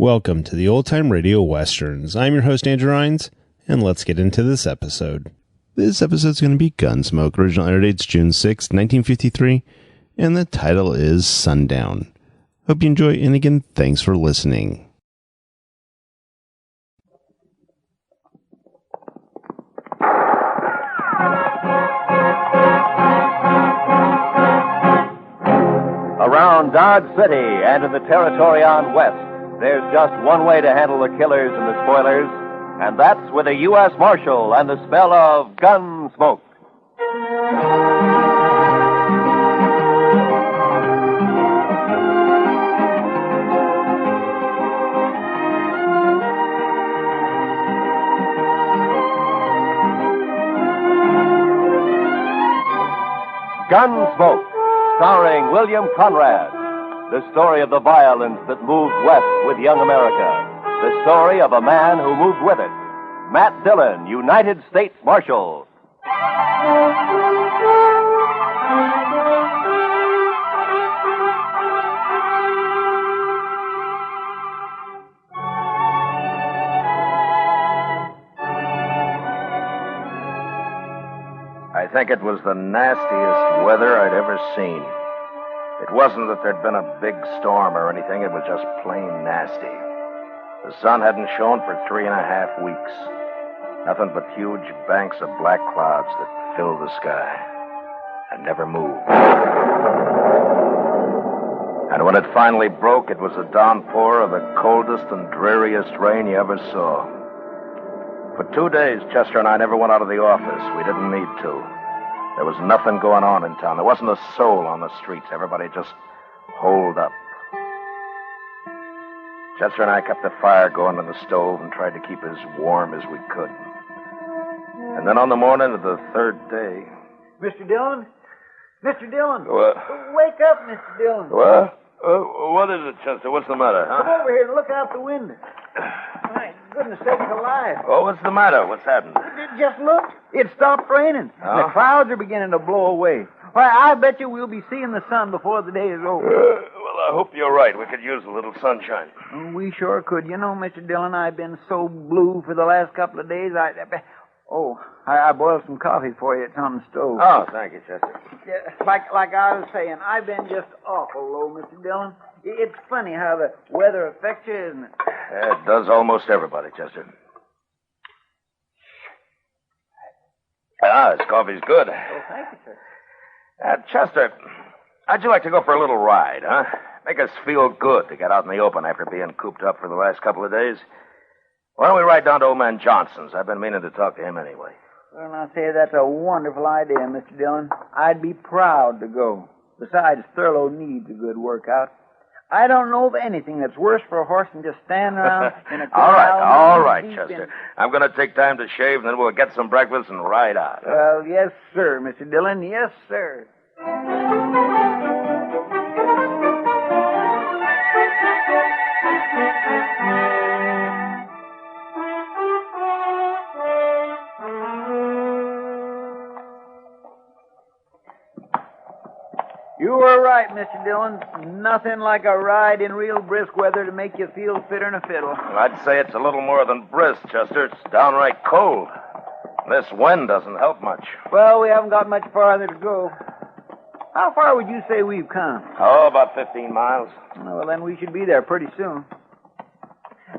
Welcome to the Old Time Radio Westerns. I'm your host, Andrew Rhynes, and let's get into this episode. This episode's going to be Gunsmoke. Original air date's June 6, 1953, and the title is Sundown. Hope you enjoy, and again, thanks for listening. Around Dodge City and in the territory on West, there's just one way to handle the killers and the spoilers, and that's with a U.S. Marshal and the smell of Gunsmoke. Gunsmoke, starring William Conrad. The story of the violence that moved west with young America. The story of a man who moved with it. Matt Dillon, United States Marshal. I think it was the nastiest weather I'd ever seen. It wasn't that there'd been a big storm or anything. It was just plain nasty. The sun hadn't shone for 3.5 weeks. Nothing but huge banks of black clouds that filled the sky and never moved. And when it finally broke, it was a downpour of the coldest and dreariest rain you ever saw. For 2 days, Chester and I never went out of the office. We didn't need to. There was nothing going on in town. There wasn't a soul on the streets. Everybody just holed up. Chester and I kept the fire going on the stove and tried to keep as warm as we could. And then on the morning of the third day... Mr. Dillon? Mr. Dillon! What? Wake up, Mr. Dillon. What? What is it, Chester? What's the matter, huh? Come over here and look out the window. My goodness sakes alive. Oh, what's the matter? What's happened? Just look. It stopped raining. Oh? The clouds are beginning to blow away. Why, I bet you we'll be seeing the sun before the day is over. Well, I hope you're right. We could use a little sunshine. We sure could. You know, Mr. Dillon, I've been so blue for the last couple of days. I boiled some coffee for you. It's on the stove. Oh, thank you, Chester. Yeah, like I was saying, I've been just awful low, Mr. Dillon. It's funny how the weather affects you, isn't it? Yeah, it does almost everybody, Chester. This coffee's good. Oh, thank you, sir. Chester, how'd you like to go for a little ride, huh? Make us feel good to get out in the open after being cooped up for the last couple of days. Why don't we ride down to old man Johnson's? I've been meaning to talk to him anyway. Well, I'll say that's a wonderful idea, Mr. Dillon. I'd be proud to go. Besides, Thurlow needs a good workout. I don't know of anything that's worse for a horse than just standing around in a corral. All right, Chester. I'm going to take time to shave, and then we'll get some breakfast and ride out. Well, yes, sir, Mr. Dillon. Yes, sir. You were right, Mr. Dillon. Nothing like a ride in real brisk weather to make you feel fitter than a fiddle. Well, I'd say it's a little more than brisk, Chester. It's downright cold. This wind doesn't help much. Well, we haven't got much farther to go. How far would you say we've come? Oh, about 15 miles. Well, then we should be there pretty soon.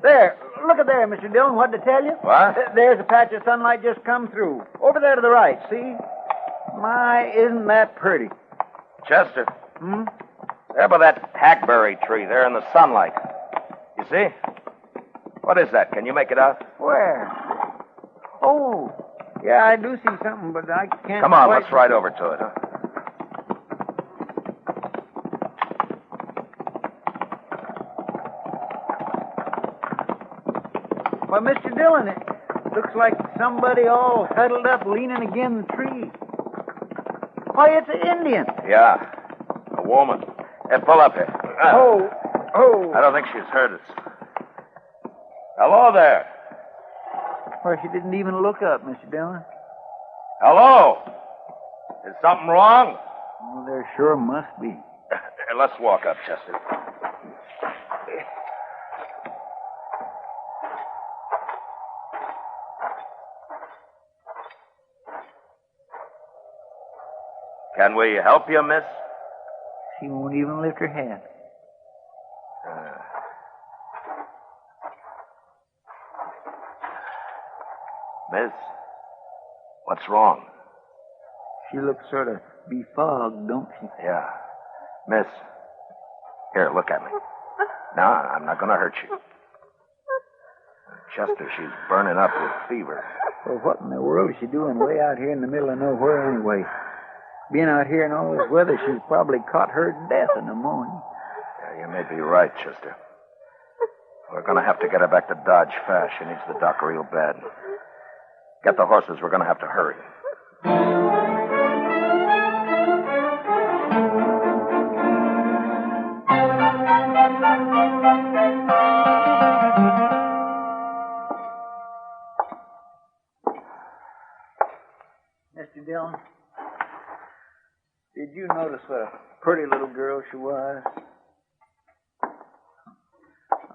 There. Look at there, Mr. Dillon. What did I tell you? What? There's a patch of sunlight just come through. Over there to the right, see? My, isn't that pretty? Chester. Hmm? There by that hackberry tree there in the sunlight. You see? What is that? Can you make it out? Where? Oh, yeah, I do see something, but I can't... Come on, quite... let's ride over to it, huh? Well, Mr. Dillon, it looks like somebody all huddled up leaning against the tree. Why, it's an Indian. Yeah, a woman. Hey, pull up here. Oh. I don't think she's heard us. Hello there. Well, she didn't even look up, Mr. Dillon. Hello. Is something wrong? Well, there sure must be. Let's walk up, Chester. Can we help you, miss? She won't even lift her hand. Miss, what's wrong? She looks sort of befogged, don't she? Yeah. Miss, here, look at me. No, I'm not going to hurt you. Chester, she's burning up with fever. Well, what in the world is she doing way out here in the middle of nowhere anyway? Being out here in all this weather, she's probably caught her death in the morning. Yeah, you may be right, Chester. We're going to have to get her back to Dodge fast. She needs the doc real bad. Get the horses. We're going to have to hurry. Mr. Dillon, did you notice what a pretty little girl she was?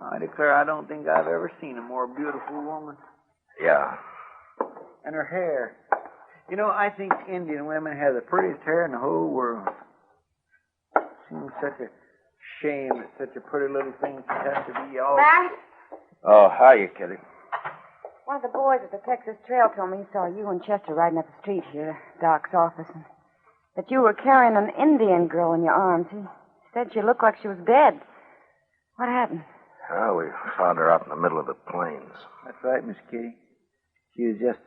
I declare I don't think I've ever seen a more beautiful woman. Yeah. And her hair. You know, I think Indian women have the prettiest hair in the whole world. Seems such a shame that such a pretty little thing has to be all... Matt? Oh, hiya, Kitty. One of the boys at the Texas Trail told me he saw you and Chester riding up the street here, Doc's office, and that you were carrying an Indian girl in your arms. He said she looked like she was dead. What happened? Oh, we found her out in the middle of the plains. That's right, Miss Kitty. She was just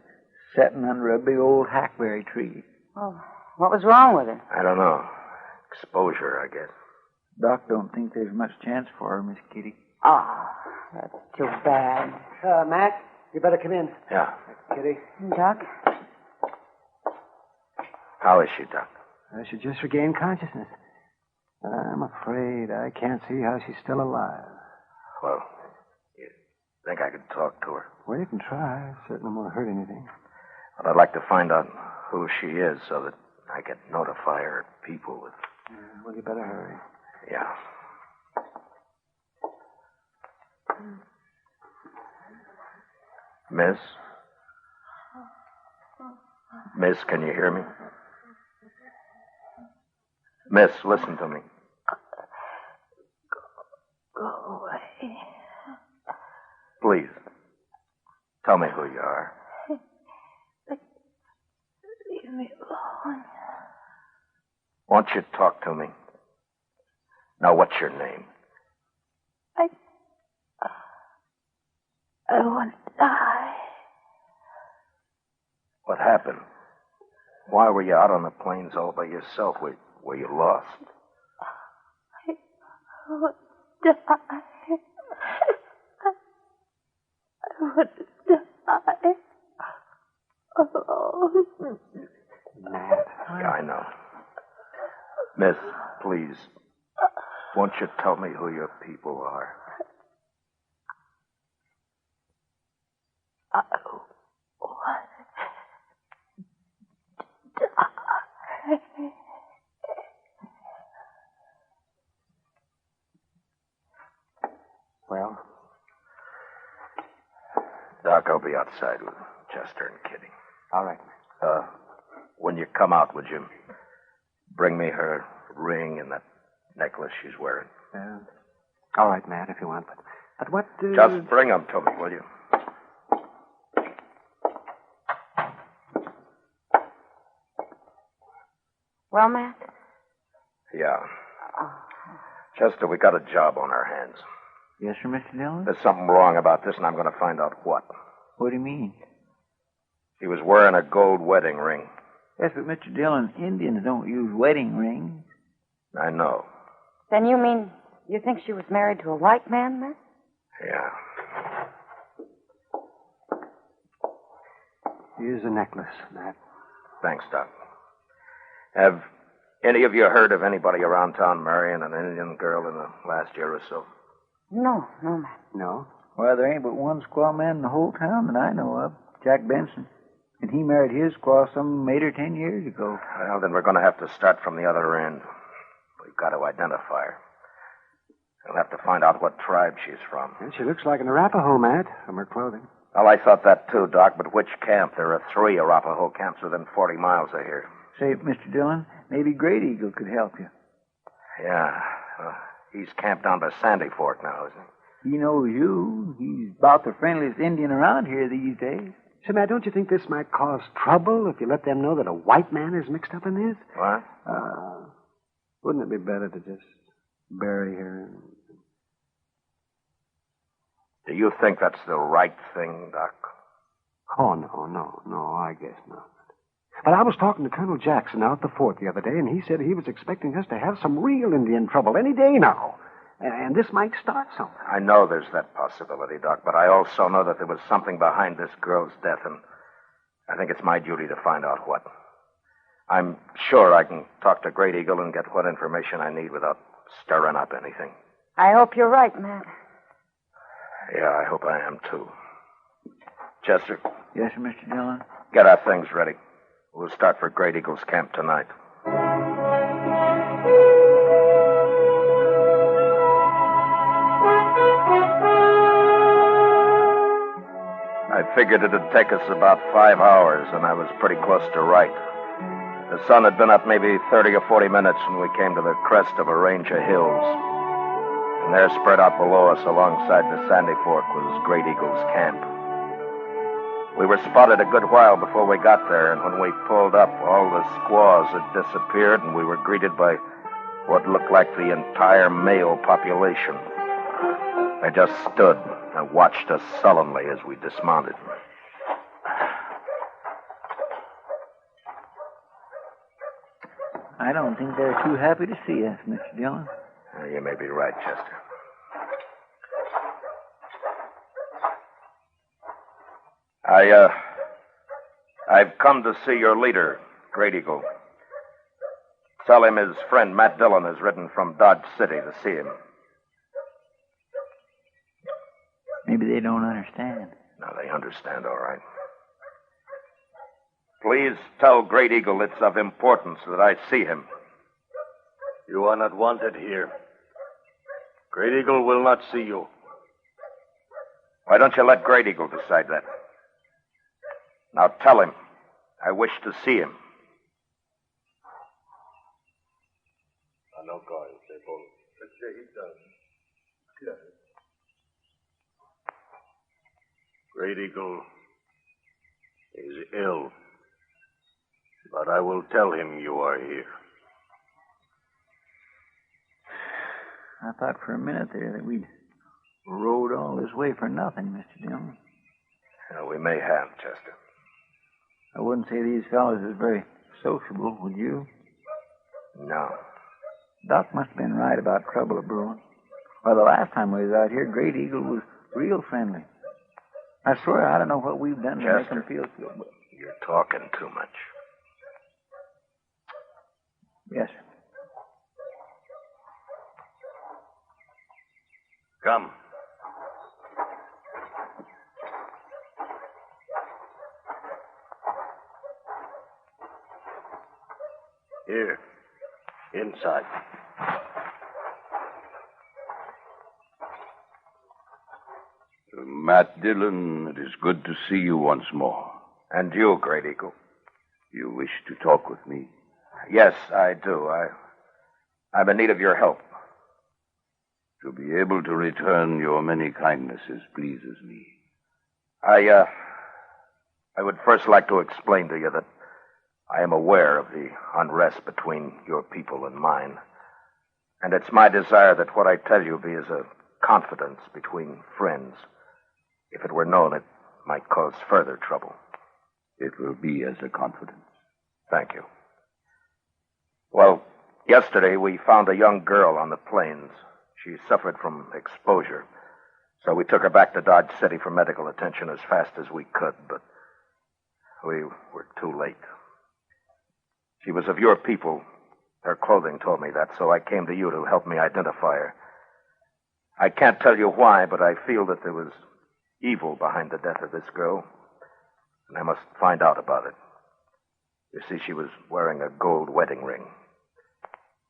sitting under a big old hackberry tree. Well, what was wrong with her? I don't know. Exposure, I guess. Doc don't think there's much chance for her, Miss Kitty. Oh, that's too bad. Matt, you better come in. Yeah. Kitty. Doc? How is she, Doc? She just regained consciousness. I'm afraid I can't see how she's still alive. Well, you think I could talk to her? Well, you can try. Certainly won't hurt anything. But I'd like to find out who she is so that I could notify her people with... Well, you better hurry. Yeah. Miss? Miss, can you hear me? Miss, listen to me. Go away. Please. Tell me who you are. Leave me alone. Won't you talk to me? Now, what's your name? I want to die. What happened? Why were you out on the plains all by yourself? Were you lost? I want to die. I want to die. Alone. Matt. Yeah, I know. Miss, please, won't you tell me who your people are? I want to die. Well? Doc, I'll be outside with Chester and Kitty. All right. When you come out, would you bring me her ring and that necklace she's wearing? All right, Matt, if you want. But what... Just bring them to me, will you? Well, Matt? Yeah. Chester, we got a job on our hands. Yes, sir, Mr. Dillon? There's something wrong about this, and I'm going to find out what. What do you mean? He was wearing a gold wedding ring. Yes, but Mr. Dillon, Indians don't use wedding rings. I know. Then you mean you think she was married to a white man, Matt? Yeah. Here's a necklace, Matt. Thanks, Doc. Have any of you heard of anybody around town marrying an Indian girl in the last year or so? No, Matt. No? Well, there ain't but one squaw man in the whole town that I know of, Jack Benson. And he married his squaw some 8 or 10 years ago. Well, then we're going to have to start from the other end. We've got to identify her. We'll have to find out what tribe she's from. And she looks like an Arapaho, Matt, from her clothing. Well, I thought that too, Doc, but which camp? There are 3 Arapaho camps within 40 miles of here. Say, Mr. Dillon, Maybe Great Eagle could help you. Yeah. He's camped down by Sandy Fork now, isn't he? He knows you. He's about the friendliest Indian around here these days. Say, Matt, don't you think this might cause trouble if you let them know that a white man is mixed up in this? What? Wouldn't it be better to just bury her? Do you think that's the right thing, Doc? Oh, no, I guess not. But I was talking to Colonel Jackson out at the fort the other day, and he said he was expecting us to have some real Indian trouble any day now. And this might start something. I know there's that possibility, Doc, but I also know that there was something behind this girl's death, and I think it's my duty to find out what. I'm sure I can talk to Great Eagle and get what information I need without stirring up anything. I hope you're right, Matt. Yeah, I hope I am, too. Chester? Yes, sir, Mr. Dillon? Get our things ready. We'll start for Great Eagle's camp tonight. I figured it'd take us about 5 hours, and I was pretty close to right. The sun had been up maybe 30 or 40 minutes when we came to the crest of a range of hills. And there, spread out below us alongside the Sandy Fork, was Great Eagle's camp. We were spotted a good while before we got there, and when we pulled up, all the squaws had disappeared, and we were greeted by what looked like the entire male population. They just stood and watched us sullenly as we dismounted. I don't think they're too happy to see us, Mr. Dillon. You may be right, Chester. I've come to see your leader, Great Eagle. Tell him his friend Matt Dillon has ridden from Dodge City to see him. Maybe they don't understand. No, they understand, all right. Please tell Great Eagle it's of importance that I see him. You are not wanted here. Great Eagle will not see you. Why don't you let Great Eagle decide that? Now tell him I wish to see him. Great Eagle is ill, but I will tell him you are here. I thought for a minute there that we'd rode all this way for nothing, Mr. Dillon. We may have, Chester. I wouldn't say these fellows is very sociable, would you? No. Doc must have been right about trouble brewing. Well, the last time we was out here, Great Eagle was real friendly. I swear I don't know what we've done to make him feel so good. You're talking too much. Yes, sir. Come. Here. Inside. Matt Dillon, it is good to see you once more. And you, Great Eagle. You wish to talk with me? Yes, I do. I'm in need of your help. To be able to return your many kindnesses pleases me. I would first like to explain to you that I am aware of the unrest between your people and mine. And it's my desire that what I tell you be as a confidence between friends. If it were known, it might cause further trouble. It will be as a confidence. Thank you. Well, yesterday we found a young girl on the plains. She suffered from exposure. So we took her back to Dodge City for medical attention as fast as we could, but we were too late. She was of your people. Her clothing told me that, so I came to you to help me identify her. I can't tell you why, but I feel that there was evil behind the death of this girl, and I must find out about it. You see, she was wearing a gold wedding ring,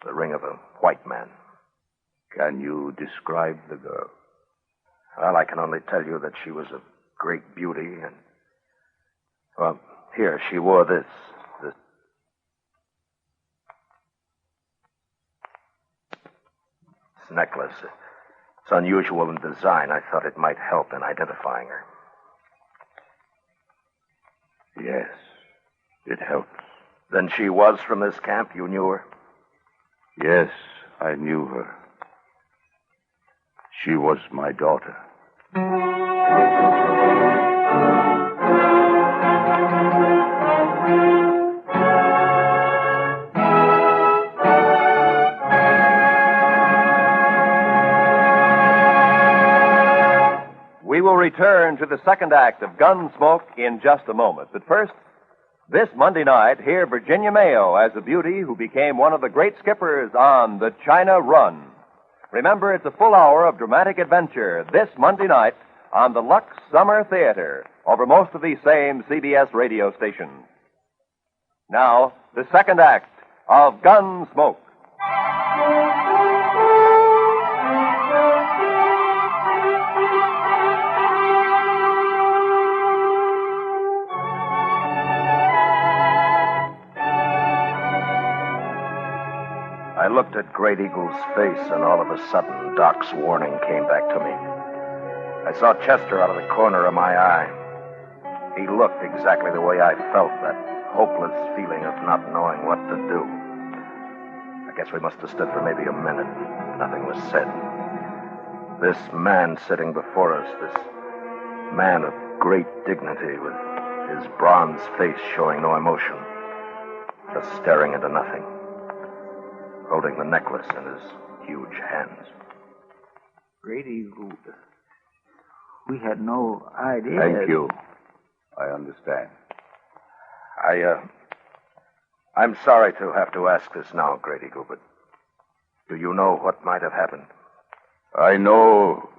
the ring of a white man. Can you describe the girl? Well, I can only tell you that she was of great beauty, and, well, here, she wore this. necklace. It's unusual in design. I thought it might help in identifying her. Yes, it helps. Then she was from this camp? You knew her? Yes, I knew her. She was my daughter. We will return to the second act of Gunsmoke in just a moment. But first, this Monday night, hear Virginia Mayo as a beauty who became one of the great skippers on the China Run. Remember, it's a full hour of dramatic adventure this Monday night on the Lux Summer Theater over most of these same CBS radio stations. Now, the second act of Gunsmoke. I looked at Great Eagle's face, and all of a sudden, Doc's warning came back to me. I saw Chester out of the corner of my eye. He looked exactly the way I felt, that hopeless feeling of not knowing what to do. I guess we must have stood for maybe a minute. Nothing was said. This man sitting before us, this man of great dignity, with his bronze face showing no emotion, just staring into nothing, holding the necklace in his huge hands. Great Eagle, we had no idea. Thank you. I understand. I'm sorry to have to ask this now, Great Eagle, but do you know what might have happened? I know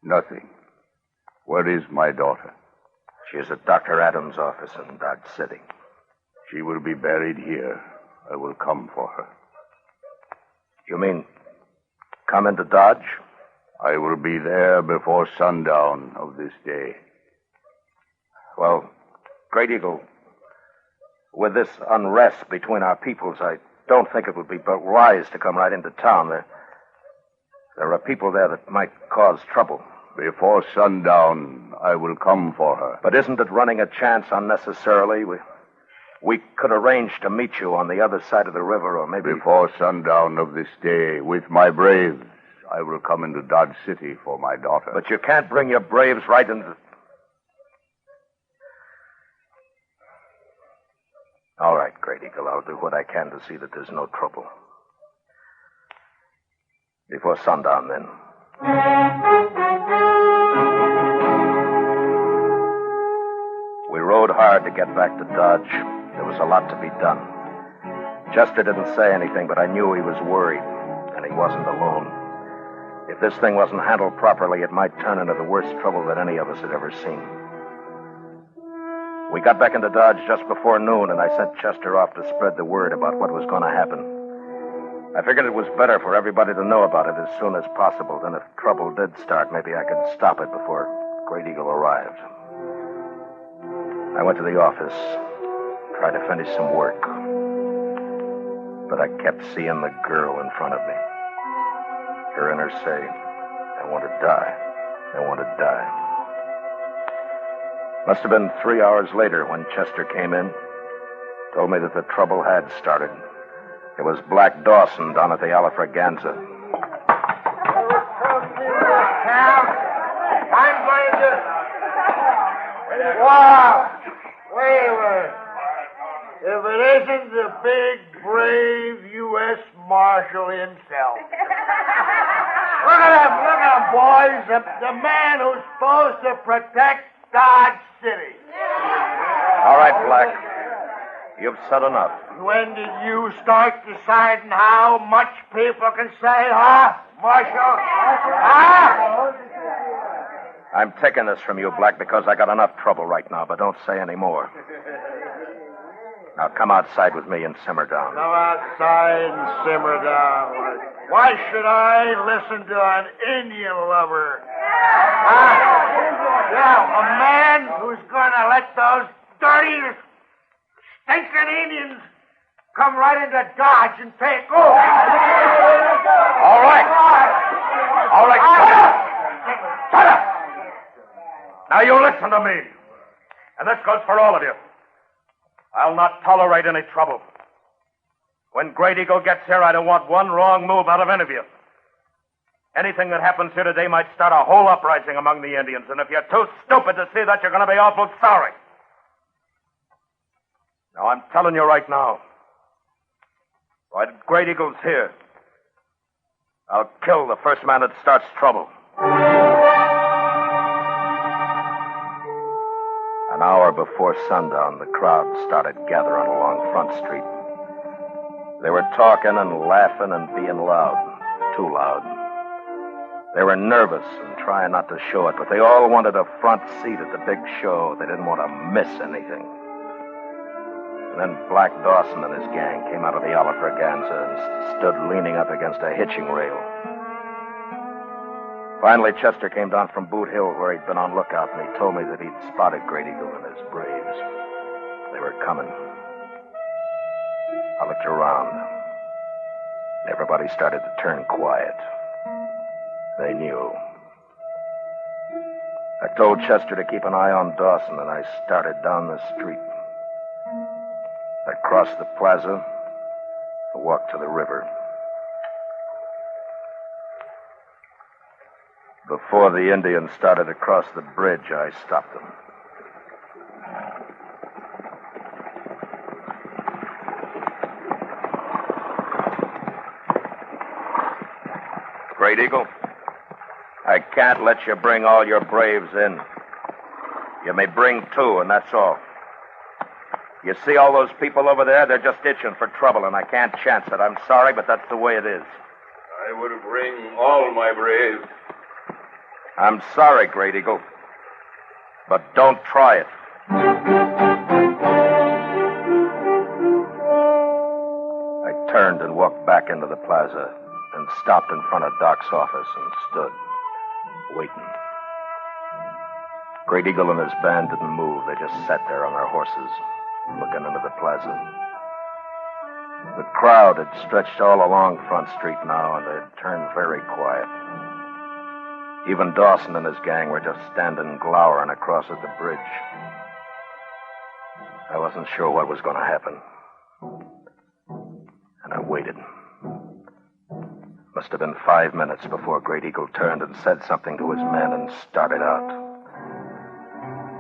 nothing. Where is my daughter? She is at Dr. Adams' office in Dodge City. She will be buried here. I will come for her. You mean come into Dodge? I will be there before sundown of this day. Well, Great Eagle, with this unrest between our peoples, I don't think it would be but wise to come right into town. There are people there that might cause trouble. Before sundown, I will come for her. But isn't it running a chance unnecessarily? We could arrange to meet you on the other side of the river, or maybe... Before sundown of this day, with my braves, I will come into Dodge City for my daughter. But you can't bring your braves right into... All right, Great Eagle, I'll do what I can to see that there's no trouble. Before sundown, then. We rode hard to get back to Dodge. There was a lot to be done. Chester didn't say anything, but I knew he was worried, and he wasn't alone. If this thing wasn't handled properly, it might turn into the worst trouble that any of us had ever seen. We got back into Dodge just before noon, and I sent Chester off to spread the word about what was going to happen. I figured it was better for everybody to know about it as soon as possible. Then if trouble did start, maybe I could stop it before Great Eagle arrived. I went to the office, tried to finish some work. But I kept seeing the girl in front of me. Hearing her say, I want to die. I want to die. Must have been 3 hours later when Chester came in. Told me that the trouble had started. It was Black Dawson down at the Alafraganza. I'm going to... Wow! Wait a minute. If it isn't the big, brave U.S. Marshal himself. Look at him, boys. The man who's supposed to protect Dodge City. All right, Black. You've said enough. When did you start deciding how much people can say, huh, Marshal? Huh? I'm taking this from you, Black, because I got enough trouble right now, but don't say any more. Now come outside with me and simmer down. Come outside and simmer down. Why should I listen to an Indian lover? Yeah, a man who's going to let those dirty, stinking Indians come right into Dodge and take over. All right. All right, shut up! Shut up! Now you listen to me. And this goes for all of you. I'll not tolerate any trouble. When Great Eagle gets here, I don't want one wrong move out of any of you. Anything that happens here today might start a whole uprising among the Indians, and if you're too stupid to see that, you're going to be awful sorry. Now, I'm telling you right now, while Great Eagle's here, I'll kill the first man that starts trouble. An hour before sundown, the crowd started gathering along Front Street. They were talking and laughing and being loud. Too loud. They were nervous and trying not to show it, but they all wanted a front seat at the big show. They didn't want to miss anything. And then Black Dawson and his gang came out of the Alafraganza and stood leaning up against a hitching rail. Finally, Chester came down from Boot Hill where he'd been on lookout, and he told me that he'd spotted Great Eagle and his braves. They were coming. I looked around. Everybody started to turn quiet. They knew. I told Chester to keep an eye on Dawson, and I started down the street. I crossed the plaza and walked to the river. Before the Indians started to cross the bridge, I stopped them. Great Eagle, I can't let you bring all your braves in. You may bring 2, and that's all. You see all those people over there? They're just itching for trouble, and I can't chance it. I'm sorry, but that's the way it is. I would bring all my braves. I'm sorry, Great Eagle, but don't try it. I turned and walked back into the plaza and stopped in front of Doc's office and stood, waiting. Great Eagle and his band didn't move. They just sat there on their horses, looking into the plaza. The crowd had stretched all along Front Street now, and they'd turned very quiet. Even Dawson and his gang were just standing glowering across at the bridge. I wasn't sure what was going to happen. And I waited. Must have been 5 minutes before Great Eagle turned and said something to his men and started out,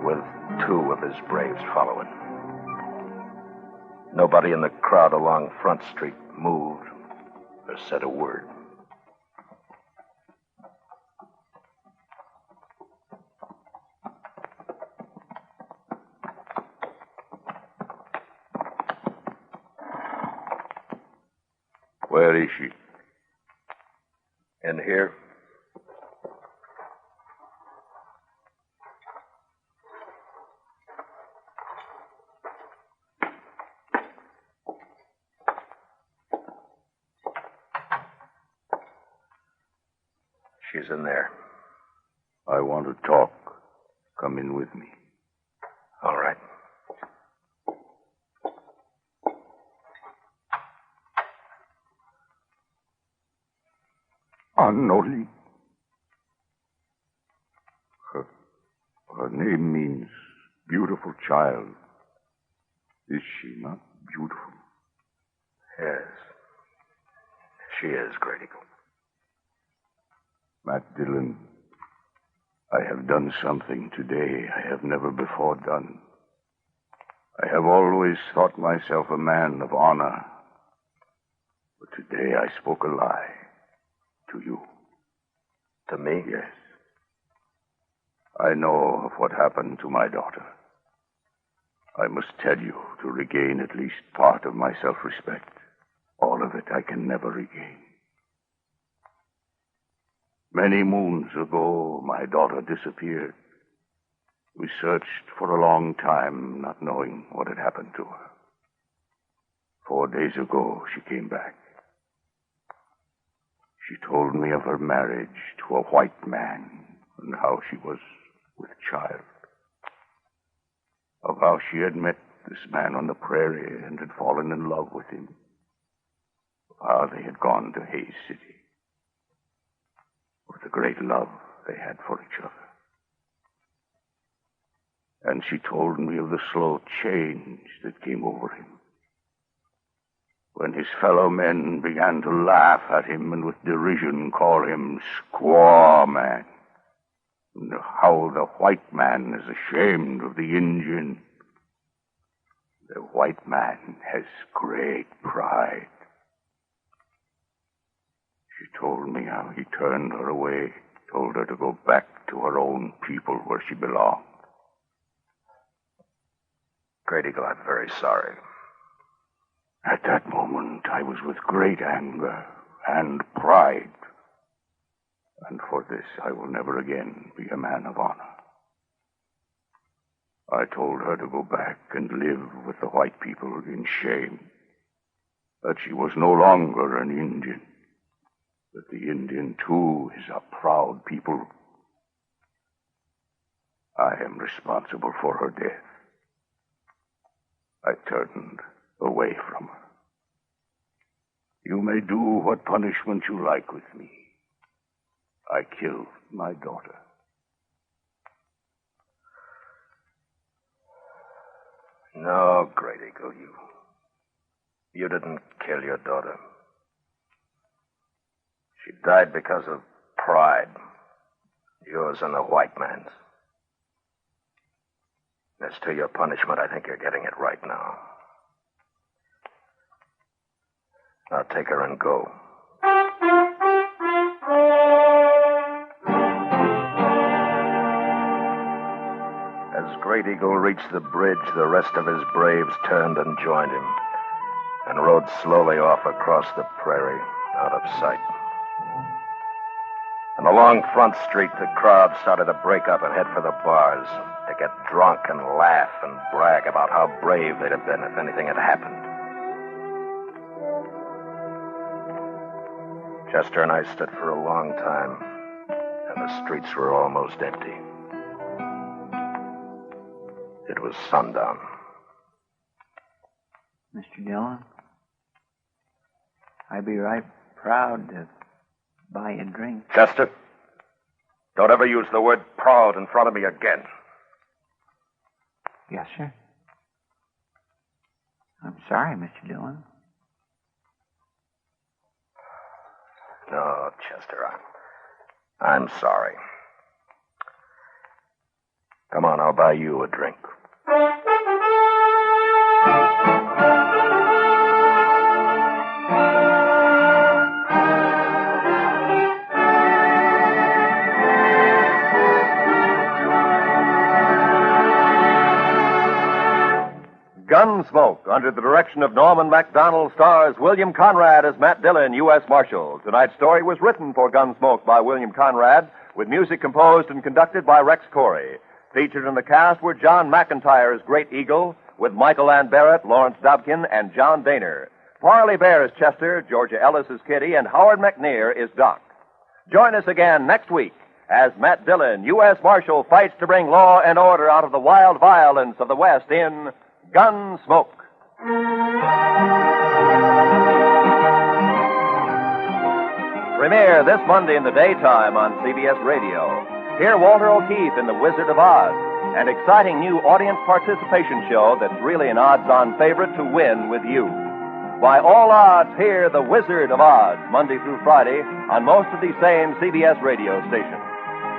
with 2 of his braves following. Nobody in the crowd along Front Street moved or said a word. Where is she? In here. She's in there. I want to talk. Come in with me. All right. Anoli. Her name means beautiful child. Is she not beautiful? Yes. She is, Great Eagle. Matt Dillon, I have done something today I have never before done. I have always thought myself a man of honor. But today I spoke a lie. To you. To me? Yes. I know of what happened to my daughter. I must tell you to regain at least part of my self-respect. All of it I can never regain. Many moons ago, my daughter disappeared. We searched for a long time, not knowing what had happened to her. 4 days ago, she came back. She told me of her marriage to a white man and how she was with child. Of how she had met this man on the prairie and had fallen in love with him. how they had gone to Hayes City with the great love they had for each other. And she told me of the slow change that came over him when his fellow men began to laugh at him and with derision call him Squaw Man, and how the white man is ashamed of the Indian. The white man has great pride. She told me how he turned her away, told her to go back to her own people where she belonged. Great Eagle, I'm very sorry. At that moment, I was with great anger and pride. And for this, I will never again be a man of honor. I told her to go back and live with the white people in shame. That she was no longer an Indian. That the Indian, too, is a proud people. I am responsible for her death. I turned away from her. You may do what punishment you like with me. I killed my daughter. No, Great Eagle, you didn't kill your daughter. She died because of pride. Yours and the white man's. As to your punishment, I think you're getting it right now. Now take her and go. As Great Eagle reached the bridge, the rest of his braves turned and joined him and rode slowly off across the prairie, out of sight. And along Front Street, the crowd started to break up and head for the bars to get drunk and laugh and brag about how brave they'd have been if anything had happened. Chester and I stood for a long time, and the streets were almost empty. It was sundown. Mr. Dillon, I'd be right proud to buy you a drink. Chester, don't ever use the word proud in front of me again. Yes, sir. I'm sorry, Mr. Dillon. No, Chester, I'm sorry. Come on, I'll buy you a drink. Gunsmoke, under the direction of Norman Macdonnell, stars William Conrad as Matt Dillon, U.S. Marshal. Tonight's story was written for Gunsmoke by William Conrad, with music composed and conducted by Rex Koury. Featured in the cast were John McIntire as Great Eagle, with Michael Ann Berret, Lawrence Dobkin, and John Dehner. Parley Baer as Chester, Georgia Ellis as Kitty, and Howard McNear is Doc. Join us again next week as Matt Dillon, U.S. Marshal, fights to bring law and order out of the wild violence of the West in Gunsmoke. Premiere this Monday in the daytime on CBS Radio. Hear Walter O'Keefe in The Wizard of Oz, an exciting new audience participation show that's really an odds-on favorite to win with you. By all odds, hear The Wizard of Oz, Monday through Friday, on most of these same CBS radio stations.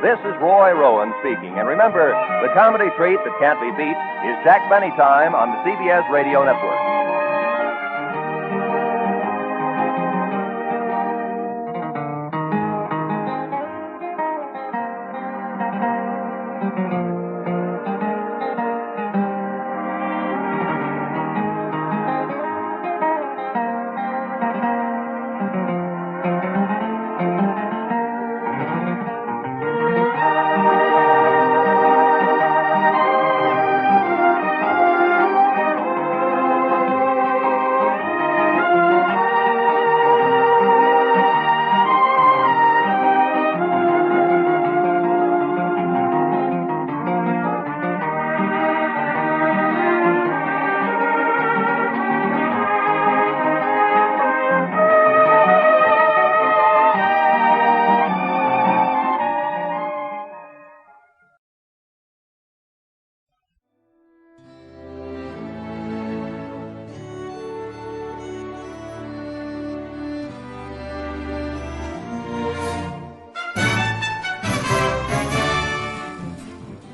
This is Roy Rowan speaking. And remember, the comedy treat that can't be beat is Jack Benny Time on the CBS Radio Network.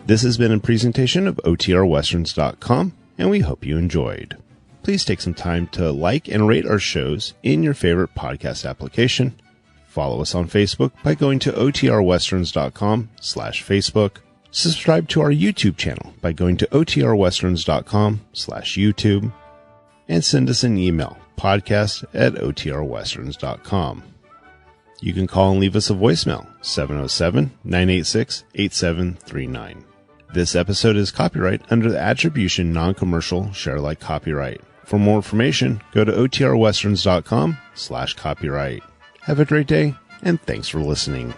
This has been a presentation of OTRWesterns.com, and we hope you enjoyed. Please take some time to like and rate our shows in your favorite podcast application. Follow us on Facebook by going to OTRWesterns.com/Facebook. Subscribe to our YouTube channel by going to OTRWesterns.com/YouTube. And send us an email, podcast@OTRWesterns.com. You can call and leave us a voicemail, 707-986-8739. This episode is copyright under the Attribution Non-Commercial Share Alike Copyright. For more information, go to OTRWesterns.com/copyright. Have a great day, and thanks for listening.